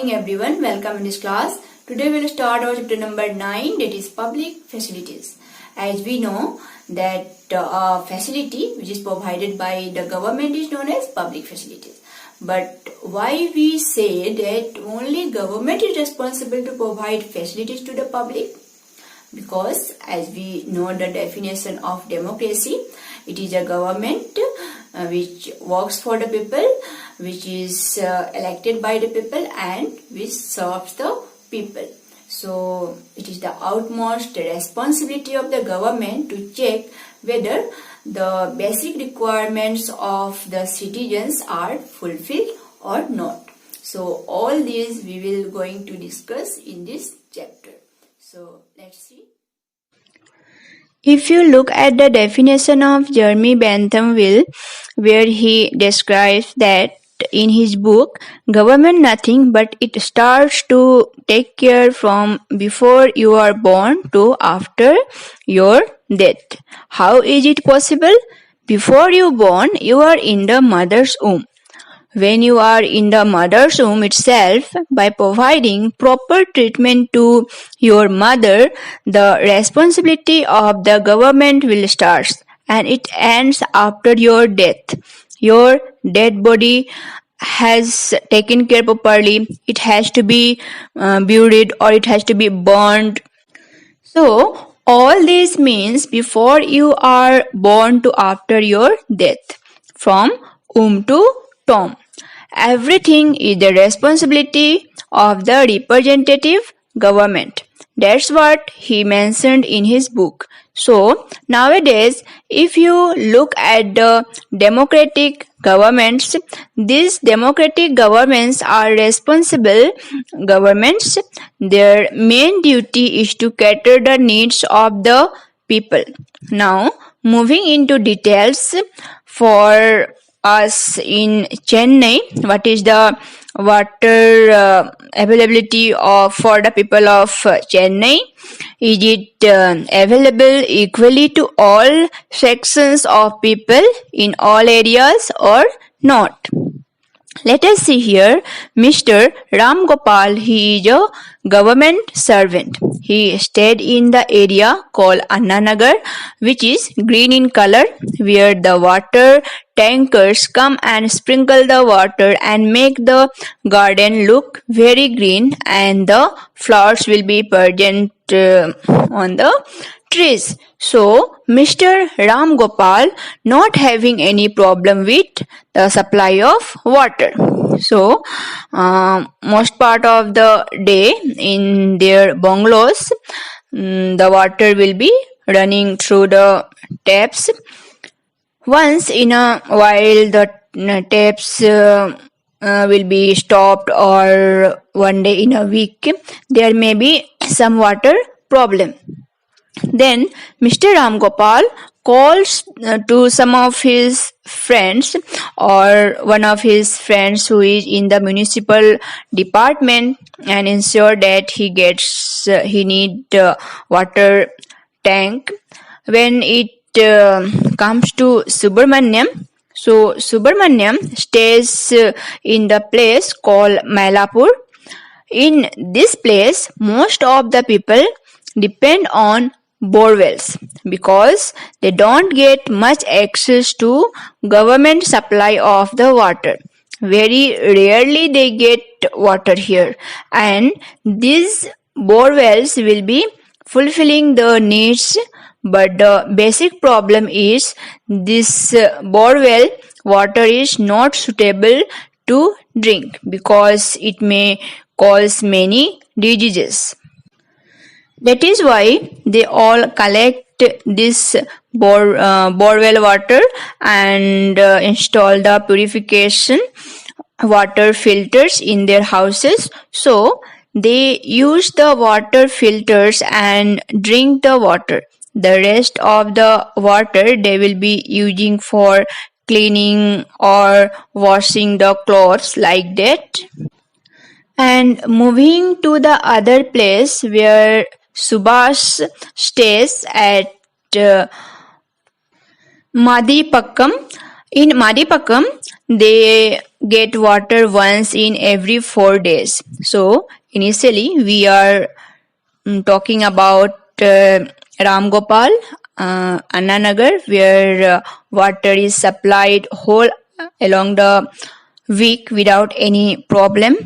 morning everyone, welcome in this class. Today we will start our chapter number 9, that is public facilities. As we know that facility which is provided by the government is known as public facilities. But why we say that only government is responsible to provide facilities to the public? Because as we know the definition of democracy, it is a government which works for the people, which is elected by the people and which serves the people. So it is the utmost responsibility of the government to check whether the basic requirements of the citizens are fulfilled or not. So all these we will going to discuss in this chapter. So let's see. If you look at the definition of Jeremy Benthamville, where he describes that in his book, government nothing but it starts to take care from before you are born to after your death. How is it possible? Before you born, you are in the mother's womb. When you are in the mother's womb itself, by providing proper treatment to your mother, the responsibility of the government will start and it ends after your death. Your dead body has taken care properly. It has to be buried or it has to be burned. So, all this means before you are born to after your death, from womb to tomb. Everything is the responsibility of the representative government. That's what he mentioned in his book. So, nowadays, if you look at the democratic governments, these democratic governments are responsible governments. Their main duty is to cater the needs of the people. Now, moving into details for us in Chennai, what is the water availability for the people of Chennai? Is it available equally to all sections of people in all areas or not? Let us see here, Mr. Ram Gopal, he is a government servant. He stayed in the area called Annanagar, which is green in color, where the water tankers come and sprinkle the water and make the garden look very green, and the flowers will be present on the trees. So, Mr. Ram Gopal not having any problem with the supply of water. So, most part of the day in their bungalows, the water will be running through the taps. Once in a while, the taps will be stopped, or one day in a week, there may be some water problem. Then Mr. Ram Gopal calls to some of his friends or one of his friends who is in the municipal department and ensure that he need water tank. When it comes to Subramanyam, so Subramanyam stays in the place called Mailapur. In this place, most of the people depend on borewells because they don't get much access to government supply of the water. Very rarely they get water here, and these borewells will be fulfilling the needs, but the basic problem is this borewell water is not suitable to drink because it may cause many diseases. That is why they all collect this borewell water and install the purification water filters in their houses. So they use the water filters and drink the water. The rest of the water they will be using for cleaning or washing the clothes, like that. And moving to the other place where Subhash stays at Madipakkam. In Madipakkam, they get water once in every 4 days. So initially we are talking about Ram Gopal, Annanagar, where water is supplied whole along the week without any problem.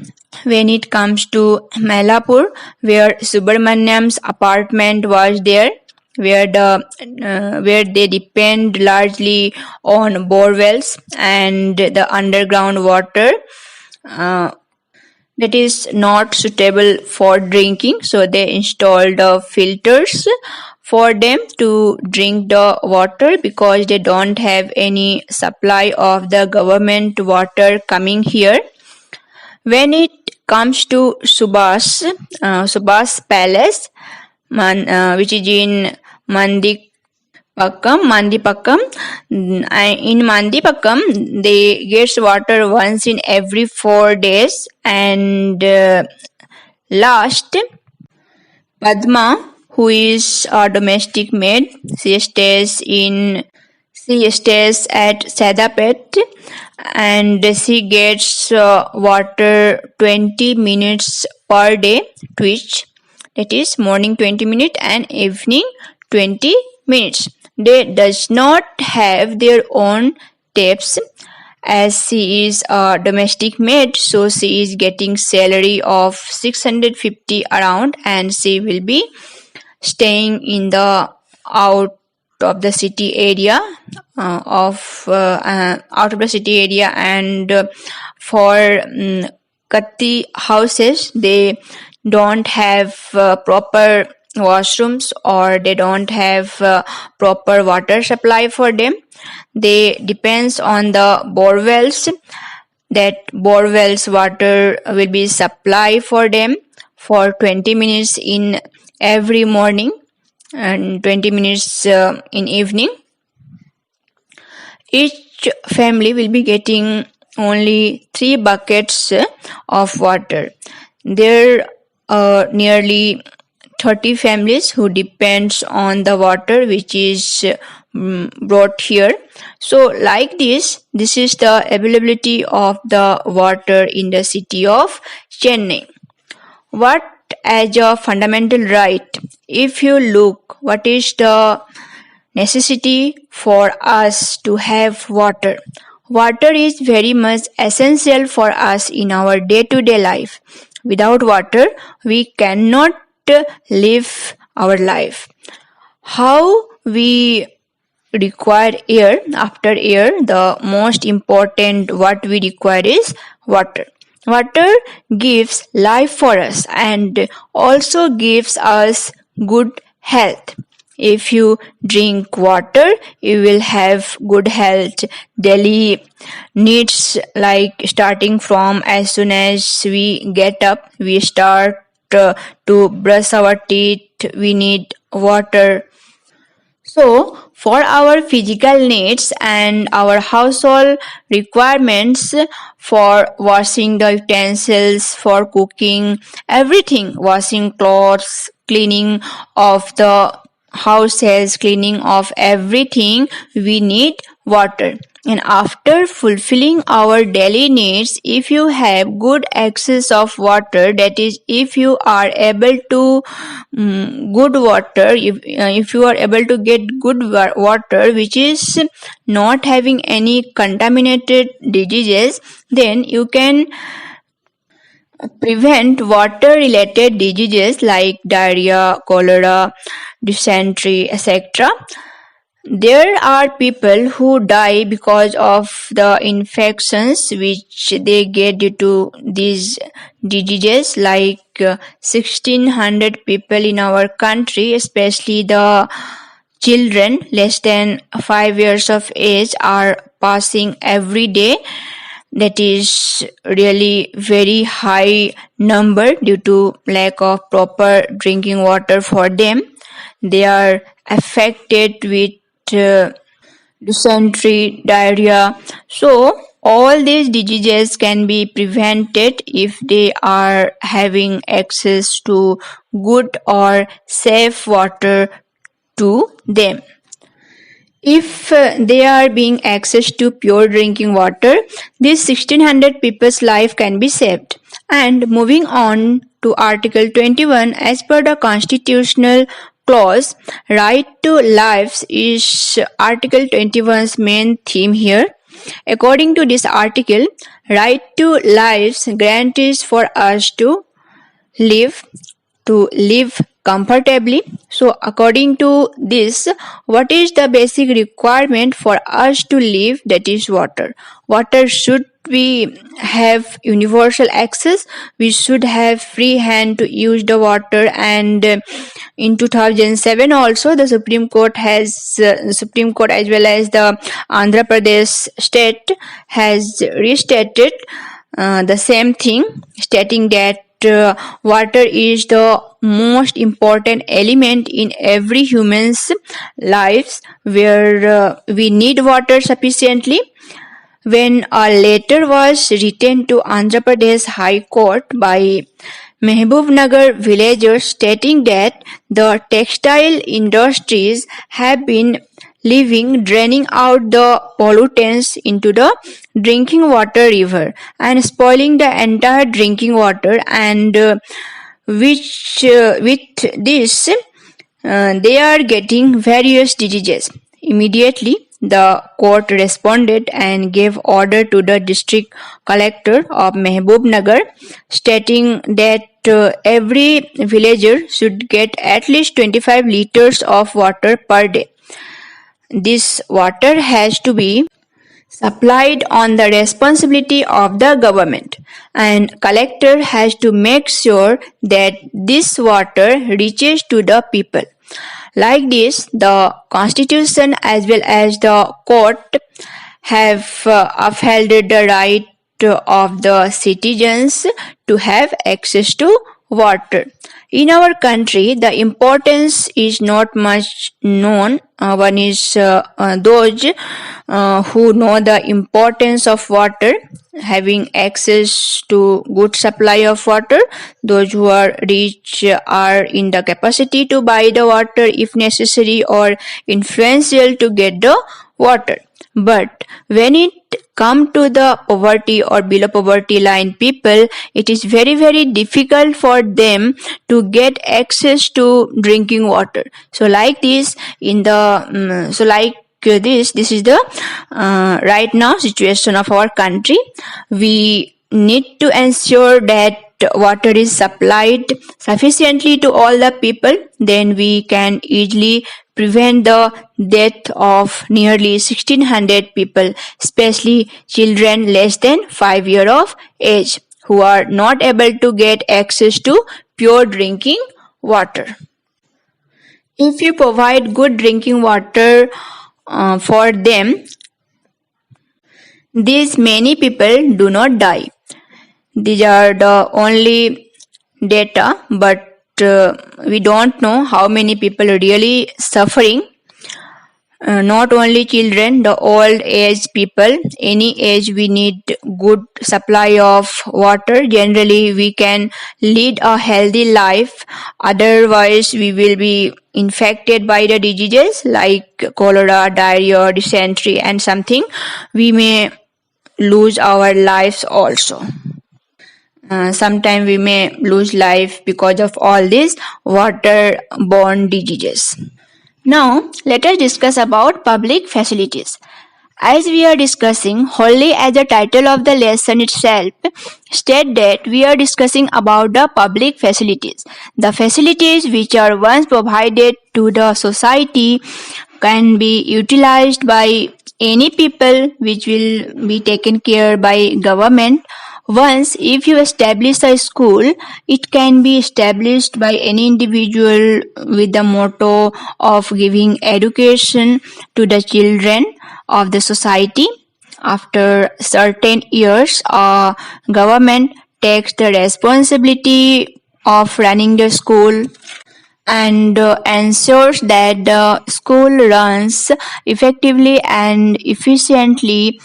When it comes to Mailapur, where Subramanyam's apartment was there, where they depend largely on bore wells and the underground water uh, that is not suitable for drinking, so they installed filters for them to drink the water because they don't have any supply of the government water coming here. When it comes to Subhas Palace, which is in Mandipakam. In Mandipakam, they gets water once in every 4 days. And last, Padma, who is a domestic maid, she stays at Sadapet, and she gets water 20 minutes per day to each. That is morning 20 minutes and evening 20 minutes. They does not have their own taps, as she is a domestic maid, so she is getting salary of 650 around, and she will be staying in the out of the city area and for Katti houses, they don't have proper washrooms, or they don't have proper water supply for them. They depends on the bore wells. That bore wells water will be supplied for them for 20 minutes in every morning and 20 minutes in evening. Each family will be getting only 3 buckets of water. There are nearly 30 families who depends on the water which is brought here. So like this is the availability of the water in the city of Chennai. What as a fundamental right, if you look what is the necessity for us to have water. Water is very much essential for us in our day-to-day life. Without water, we cannot live our life. How we require air, after air, the most important what we require is water. Water gives life for us and also gives us good health. If you drink water, you will have good health. Daily needs, like starting from as soon as we get up, we start to brush our teeth, we need water. So, for our physical needs and our household requirements, for washing the utensils, for cooking, everything, washing clothes, cleaning of the houses, cleaning of everything, we need water. And after fulfilling our daily needs, if you have good access of water, that is, if you are able to good water, if you are able to get good water which is not having any contaminated diseases, then you can prevent water related diseases like diarrhea, cholera, dysentery, etc. There are people who die because of the infections which they get due to these diseases, like 1600 people in our country, especially the children less than 5 years of age, are passing every day. That is really very high number due to lack of proper drinking water for them. They are affected with dysentery, diarrhea. So all these diseases can be prevented if they are having access to good or safe water to them. If they are being access to pure drinking water, this 1600 people's life can be saved. And moving on to Article 21, as per the constitutional clause, right to lives is Article 21's main theme here. According to this article, right to lives guarantees for us live to live comfortably. So according to this, what is the basic requirement for us to live? That is water. Water should we have universal access. We should have free hand to use the water. And in 2007 also the Supreme Court as well as the Andhra Pradesh state has restated the same thing, stating that water is the most important element in every human's lives, where we need water sufficiently. When a letter was written to Andhra Pradesh High Court by Mehboob villagers stating that the textile industries have been draining out the pollutants into the drinking water river and spoiling the entire drinking water, and with this they are getting various diseases. Immediately the court responded and gave order to the district collector of Mehboob Nagar, stating that every villager should get at least 25 liters of water per day. This water has to be supplied on the responsibility of the government, and collector has to make sure that this water reaches to the people. Like this, the constitution as well as the court have upheld the right of the citizens to have access to water. In our country, the importance is not much known. One is those who know the importance of water, having access to good supply of water. Those who are rich are in the capacity to buy the water if necessary, or influential to get the water. But when it come to the poverty or below poverty line people, it is very very difficult for them to get access to drinking water. So like this, this is the right now situation of our country. We need to ensure that water is supplied sufficiently to all the people, then we can easily prevent the death of nearly 1600 people, especially children less than 5 years of age who are not able to get access to pure drinking water. If you provide good drinking water for them, these many people do not die. These are the only data, but we don't know how many people are really suffering. Not only children, the old age people, any age we need good supply of water. Generally we can lead a healthy life, otherwise we will be infected by the diseases like cholera, diarrhea, dysentery and something. We may lose our lives also. Sometimes we may lose life because of all these waterborne diseases. Now, let us discuss about public facilities. As we are discussing, wholly as the title of the lesson itself state that we are discussing about the public facilities. The facilities which are once provided to the society can be utilized by any people, which will be taken care by government. Once, if you establish a school, it can be established by any individual with the motto of giving education to the children of the society. After certain years, government takes the responsibility of running the school and ensures that the school runs effectively and efficiently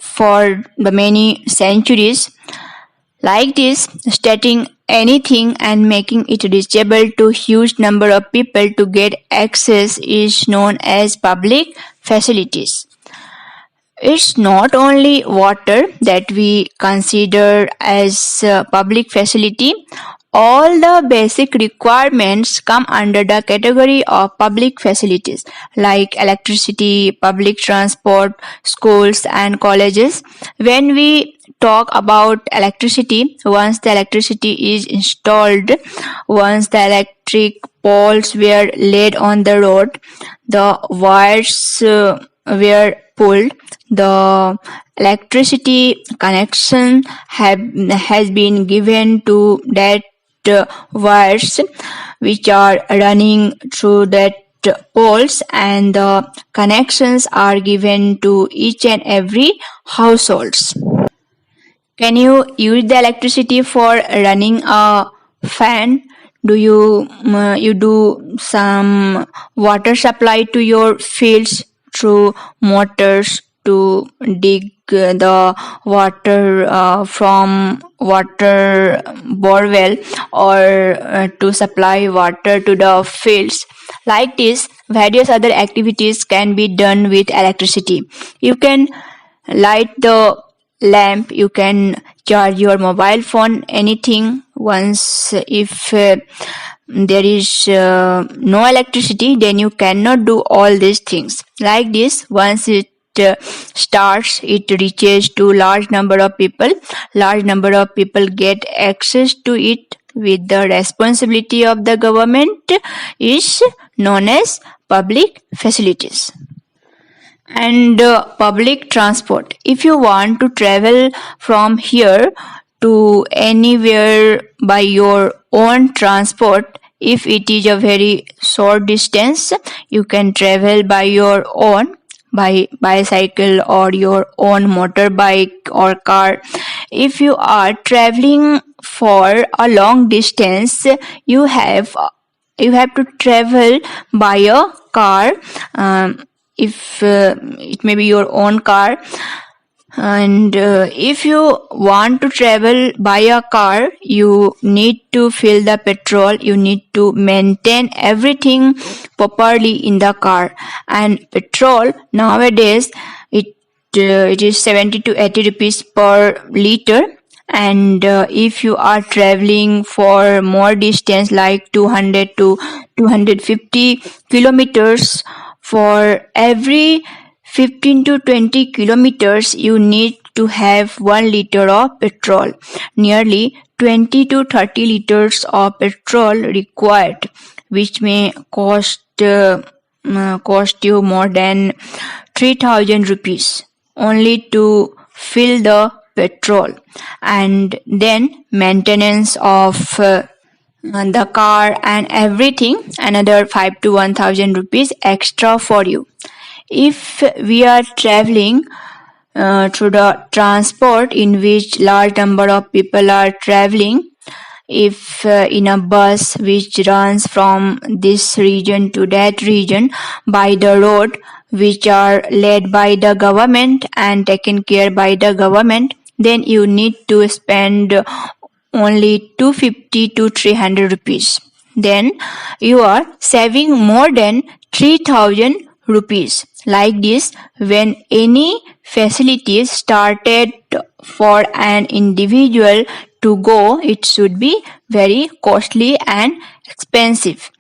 for the many centuries. Like this, stating anything and making it reachable to huge number of people to get access is known as public facilities. It's not only water that we consider as a public facility. All the basic requirements come under the category of public facilities like electricity, public transport, schools and colleges. When we talk about electricity, once the electricity is installed, once the electric poles were laid on the road, the wires were pulled, the electricity connection has been given to that wires which are running through that poles, and the connections are given to each and every households. Can you use the electricity for running a fan? Do you do some water supply to your fields through motors to dig the water from water borewell, or to supply water to the fields? Like this, various other activities can be done with electricity. You can light the lamp, you can charge your mobile phone, anything. Once if there is no electricity, then you cannot do all these things. Like this, once it starts, it reaches to large number of people. Large number of people get access to it with the responsibility of the government is known as public facilities. And public transport. If you want to travel from here to anywhere by your own transport, if it is a very short distance, you can travel by your own, by bicycle or your own motorbike or car. If you are traveling for a long distance, you have to travel by a car. If it may be your own car, and if you want to travel by a car, you need to fill the petrol, you need to maintain everything properly in the car. And petrol nowadays, it is 70 to 80 rupees per liter. And if you are traveling for more distance like 200 to 250 kilometers, for every 15 to 20 kilometers you need to have 1 liter of petrol. Nearly 20 to 30 liters of petrol required, which may cost you more than 3,000 rupees only to fill the petrol. And then maintenance of the car and everything, another 5 to 1,000 rupees extra for you. If we are traveling through the transport in which large number of people are traveling, if in a bus which runs from this region to that region by the road, which are led by the government and taken care by the government, then you need to spend only 250 to 300 rupees. Then you are saving more than 3,000 rupees. Like this, when any facility is started for an individual to go, it should be very costly and expensive.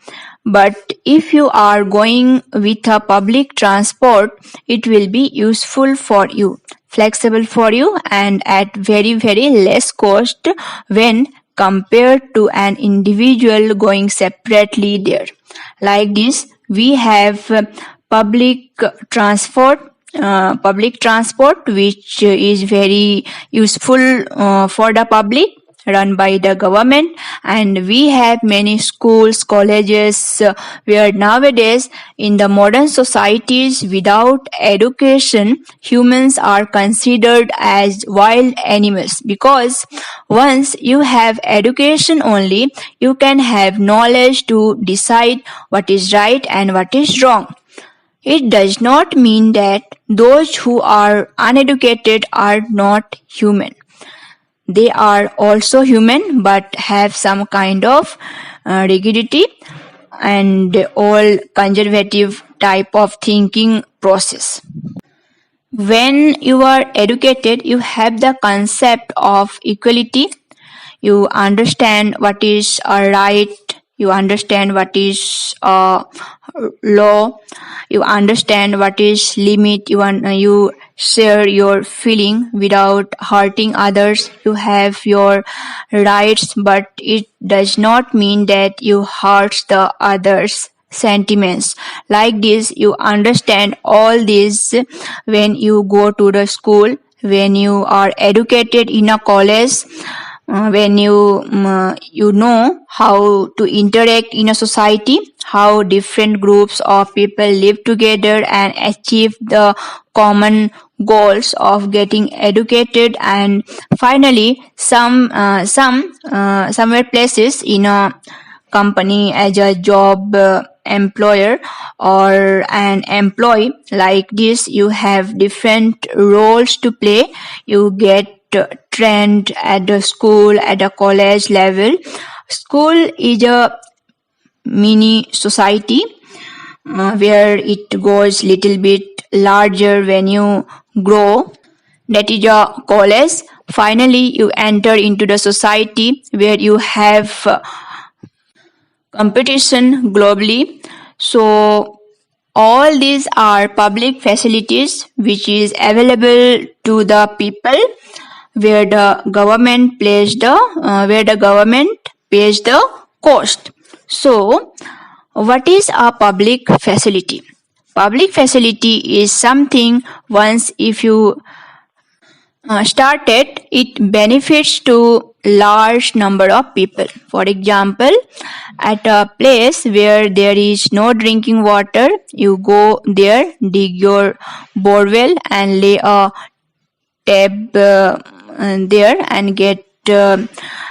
But if you are going with a public transport, it will be useful for you, flexible for you, and at very less cost when compared to an individual going separately there. Like this, we have public transport which is very useful for the public, run by the government. And we have many schools, colleges, where nowadays in the modern societies, without education, humans are considered as wild animals, because once you have education only, you can have knowledge to decide what is right and what is wrong. It does not mean that those who are uneducated are not human. they are also human but have some kind of rigidity and all conservative type of thinking process. When you are educated, you have the concept of equality. You understand what is a right, you understand what is a law, you understand what is limit, you share your feeling without hurting others, you have your rights, but it does not mean that you hurt the others sentiments. Like this, you understand all this when you go to the school, when you are educated in a college, when you know how to interact in a society, how different groups of people live together and achieve the common goals of getting educated. And finally, somewhere places in a company as a job employer or an employee, like this you have different roles to play. You get trained at the school, at the college level. School is a mini society where it goes little bit larger when you grow. That is a college. Finally, you enter into the society where you have competition globally. So all these are public facilities which is available to the people, where the government pays the cost. So what is a public facility? Public facility is something once if you started, it benefits to large number of people. For example, at a place where there is no drinking water, you go there, dig your borewell and lay a tap there and get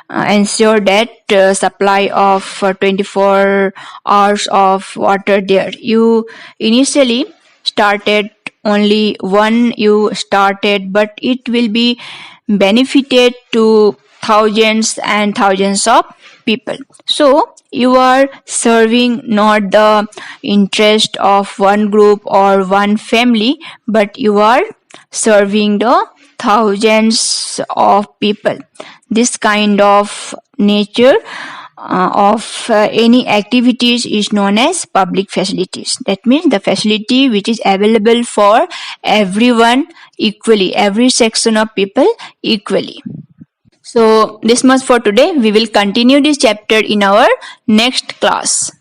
ensure that supply of 24 hours of water there. You initially started only one, you started, but it will be benefited to thousands and thousands of people. So you are serving not the interest of one group or one family, but you are serving the thousands of people. This kind of nature of any activities is known as public facilities. That means the facility which is available for everyone equally, every section of people equally. So this much for today. We will continue this chapter in our next class.